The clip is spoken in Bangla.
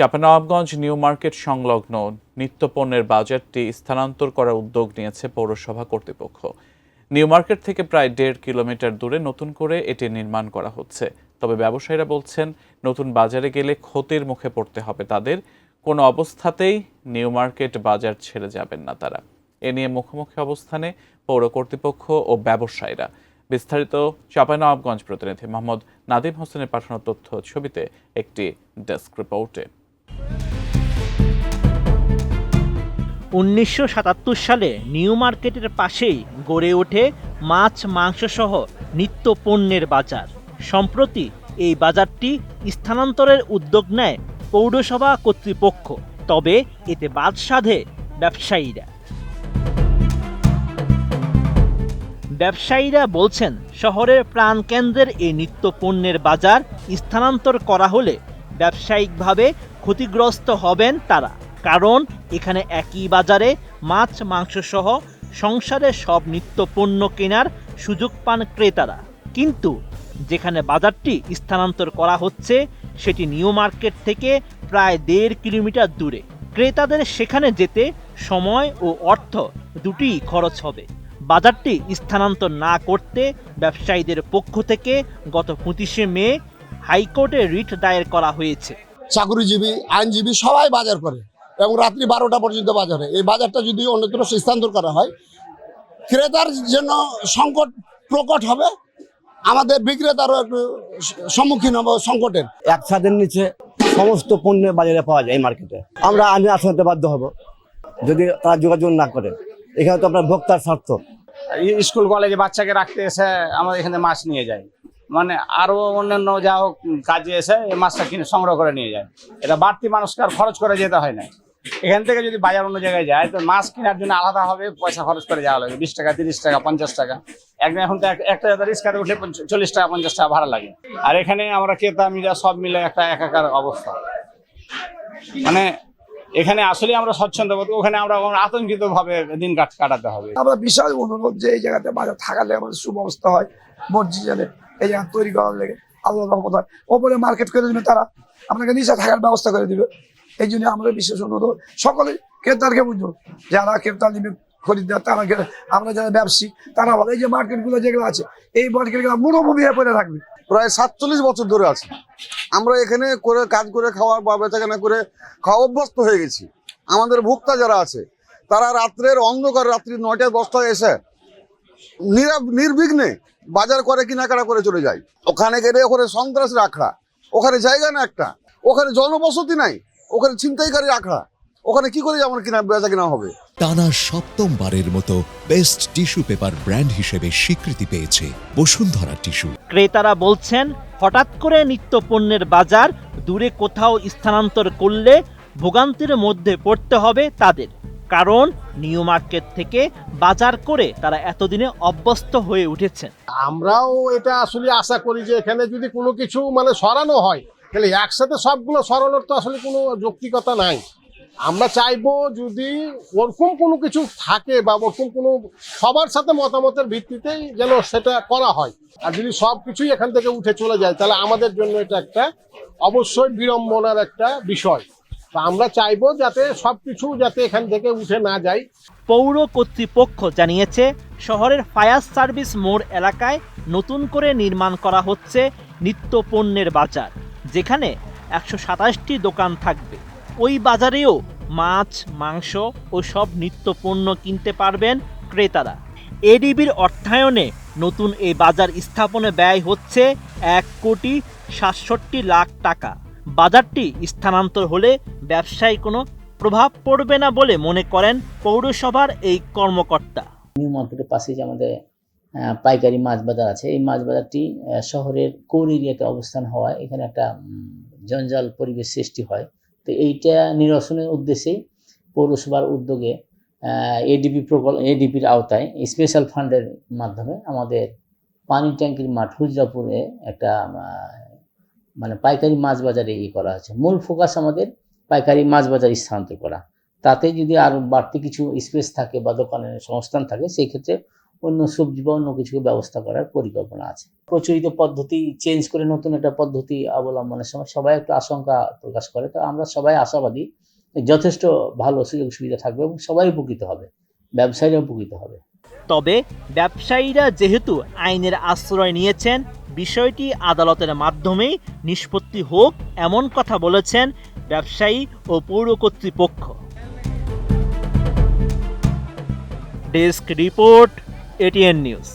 চাঁপাইনবাবগঞ্জ নিউ মার্কেট সংলগ্ন নিত্যপণ্যের বাজারটি স্থানান্তর করার উদ্যোগ নিয়েছে পৌরসভা কর্তৃপক্ষ। নিউ মার্কেট থেকে প্রায় 1.5 কিলোমিটার দূরে নতুন করে এটি নির্মাণ করা হচ্ছে। তবে ব্যবসায়ীরা বলছেন, নতুন বাজারে গেলে ক্ষতির মুখে পড়তে হবে তাদের। কোনো অবস্থাতেই নিউ মার্কেট বাজার ছেড়ে যাবেন না তারা। এ নিয়ে মুখোমুখি অবস্থানে পৌর কর্তৃপক্ষ ও ব্যবসায়ীরা। বিস্তারিত চাঁপাইনবাবগঞ্জ প্রতিনিধি মোহাম্মদ নাদিম হোসেনের পাঠানো তথ্য ছবিতে একটি ডেস্ক রিপোর্টে। 1977 সালে নিউ মার্কেটের পাশেই গড়ে ওঠে মাছ মাংস সহ নিত্য পণ্যের বাজার। সম্প্রতি এই বাজারটি স্থানান্তরের উদ্যোগ নেয় পৌরসভা কর্তৃপক্ষ। তবে এতে বাদ সাধে ব্যবসায়ীরা বলছেন, শহরের প্রাণকেন্দ্রের এই নিত্য পণ্যের বাজার স্থানান্তর করা হলে ব্যবসায়িকভাবে ক্ষতিগ্রস্ত হবেন তারা। কারণ এখানে একই বাজারে মাছ মাংস সহ সংসারের সব নিত্য পণ্য কেনার সুযোগ পান ক্রেতারা। কিন্তু যেখানে বাজারটি স্থানান্তর করা হচ্ছে সেটি নিউ মার্কেট থেকে প্রায় 1.5 কিলোমিটার দূরে। ক্রেতাদের সেখানে যেতে সময় ও অর্থ দুটিই খরচ হবে। বাজারটি স্থানান্তর না করতে ব্যবসায়ীদের পক্ষ থেকে গত 25শে মে হাইকোর্টে রিট দায়ের করা হয়েছে। চাকরিজীবী, আইনজীবী সবাই বাজার করে এবং রাত্রি 12টা পর্যন্ত বাজার হয়। এই বাজারটা যদি অন্যত্র স্থানান্তর করা হয়, ক্রেতার জন্য সংকট প্রকট হবে, আমাদের বিক্রেতারও একটু সম্মুখীন হবে সংকটের। এক ছাদের নিচে সমস্ত পণ্য বাজারে পাওয়া যায় এই মার্কেটে। আমরা আইনে আসাতে বাধ্য হব যদি তারা যোগাযোগ না করে। এখানে তো আপনার ভোক্তার স্বার্থ। স্কুল কলেজে বাচ্চাকে রাখতে এসে আমাদের এখানে মাছ নিয়ে যায়, মানে আরো অন্যান্য যা হোক কাজে এসে এই মাছটা কিনে সংগ্রহ করে নিয়ে যায়। এটা বাড়তি মানুষকে আর খরচ করে যেতে হয় না। এখান থেকে যদি বাজার অন্য জায়গায় যায় তো মাছ কেনার জন্য আলাদাভাবে পয়সা খরচ করে যাওয়া লাগে, 20 টাকা 30 টাকা 50 টাকা। একদিন এখন তো একটা রিক্সাতে উঠলে 40 টাকা 50 টাকা ভাড়া লাগে। আর এখানে আমরা ক্রেতা মিলে সব মিলে একটা একাকার অবস্থা। মানে এখানে আসলে আমরা স্বচ্ছন্দ বোধ, ওখানে আমরা আতঙ্কিত ভাবে দিন কাটাতে হবে। আমরা বিশাল অনুরোধ যে এই জায়গাতে বাজার থাকালে আমাদের সুব্যবস্থা হয়, মসজিদে এই জায়গা তৈরি করার লেগে আল্লাহ রহমত হয়। ওপরে মার্কেট করে দিবে তারা, আপনাকে নিচে থাকার ব্যবস্থা করে দিবে। এই জন্য আমাদের বিশেষ অনুরোধ সকলে ক্রেতারকে বুঝবো, যারা ক্রেতা নিবে খরিদ্দার তারা, আমরা যারা ব্যবসায়ী তারা বলে এই যে মার্কেটগুলো যেগুলো আছে এই মার্কেটগুলো মরুভূমি হয়ে পড়ে থাকবে। প্রায় 47 বছর ধরে আছে আমরা এখানে করে কাজ করে খাওয়া বা বেচাকেনা করে খাওয়া অভ্যস্ত হয়ে গেছি। আমাদের ভোক্তা যারা আছে তারা রাত্রের অন্ধকার রাত্রি 9টায় 10টায় এসে নির্বিঘ্নে বাজার করে কেনাকাটা করে চলে যায়। ওখানে গেলে ওখানে সন্ত্রাসের আখড়া, ওখানে জায়গা না একটা, ওখানে জনবসতি নাই, ওখানে ছিনতাইকারী আখড়া, ওখানে কি করে আমার কিনা বেচা কিনা হবে। টানা 7মবারের মতো বেস্ট টিস্যু পেপার ব্র্যান্ড হিসেবে স্বীকৃতি পেয়েছে বসুন্ধরা টিস্যু। ক্রেতারা বলছেন, হঠাৎ করে নিত্য পণ্যের বাজার দূরে কোথাও স্থানান্তর করলে ভোগান্তির মধ্যে পড়তে হবে তাদের। কারণ নিউ মার্কেট থেকে বাজার করে তারা এতদিনে অভ্যস্ত হয়ে উঠেছেন। আমরাও এটা আসলে আশা করি যে এখানে যদি কোনো কিছু মানে সরানো হয় তাহলে একসাথে সবগুলো সরানোর তো আসলে কোনো যৌক্তিকতা নাই। আমরা চাইবো যদি ওরকম কোনো কিছু থাকে বা ওরকম কোনো সবার সাথে মতামতের ভিত্তিতেই যেন সেটা করা হয়। আর যদি সব কিছুই এখান থেকে উঠে চলে যায় তাহলে আমাদের জন্য এটা একটা অবশ্যই বিড়ম্বনার একটা বিষয়। তা আমরা চাইবো যাতে সবকিছু যাতে এখান থেকে উঠে না যায়। পৌর কর্তৃপক্ষ জানিয়েছে, শহরের ফায়ার সার্ভিস মোড় এলাকায় নতুন করে নির্মাণ করা হচ্ছে নিত্য পণ্যের বাজার, যেখানে 127টি দোকান থাকবে। ওই বাজারেও মাছ মাংস ও সব নিত্য পণ্য কিনতে পারবেন ক্রেতারা। এডিবির অর্থায়নে নতুন এই বাজার স্থাপনে ব্যয় হচ্ছে 1,67,00,000 টাকা। বাজারটি স্থানান্তর হলে ব্যবসায় কোনো প্রভাব পড়বে না বলে মনে করেন পৌরসভার এই কর্মকর্তা। নিউ মার্কেটের পাশে যে আমাদের পাইকারি মাছ বাজার আছে, এই মাছ বাজারটি শহরের কোর এরিয়াতে অবস্থান হওয়ায় এখানে একটা জঞ্জাল পরিবেশ সৃষ্টি হয়। তো এইটা নিরসনের উদ্দেশ্যেই পৌরসভার উদ্যোগে এডিপির আওতায় স্পেশাল ফান্ডের মাধ্যমে আমাদের পানি ট্যাঙ্কির মাঠ হুজরাপুরে একটা মানে পাইকারি মাছ বাজারে করা হয়েছে। মূল ফোকাস আমাদের পাইকারি মাছ বাজার স্থানান্তর করা। তাতে যদি আরও বাড়তি কিছু স্পেস থাকে বা দোকানের সংস্থান থাকে, সেই ক্ষেত্রে অন্য সবজি বা অন্য কিছু ব্যবস্থা করার পরিকল্পনা আছে। প্রচলিত পদ্ধতি চেঞ্জ করে নতুন একটা পদ্ধতি অবলম্বনের সময় সবাই একটু আশঙ্কা প্রকাশ করে, তো আমরা সবাই আশাবাদী যথেষ্ট ভালো সুযোগ সুবিধা থাকবে এবং সবাই উপকৃত হবে, ব্যবসায়ীরা উপকৃত হবে। তবে ব্যবসায়ীরা যেহেতু আইনের আশ্রয় নিয়েছেন, বিষয়টি আদালতের মাধ্যমেই নিষ্পত্তি হোক এমন কথা বলেছেন ব্যবসায়ী ও পৌর কর্তৃপক্ষ। Desk report, ATN news.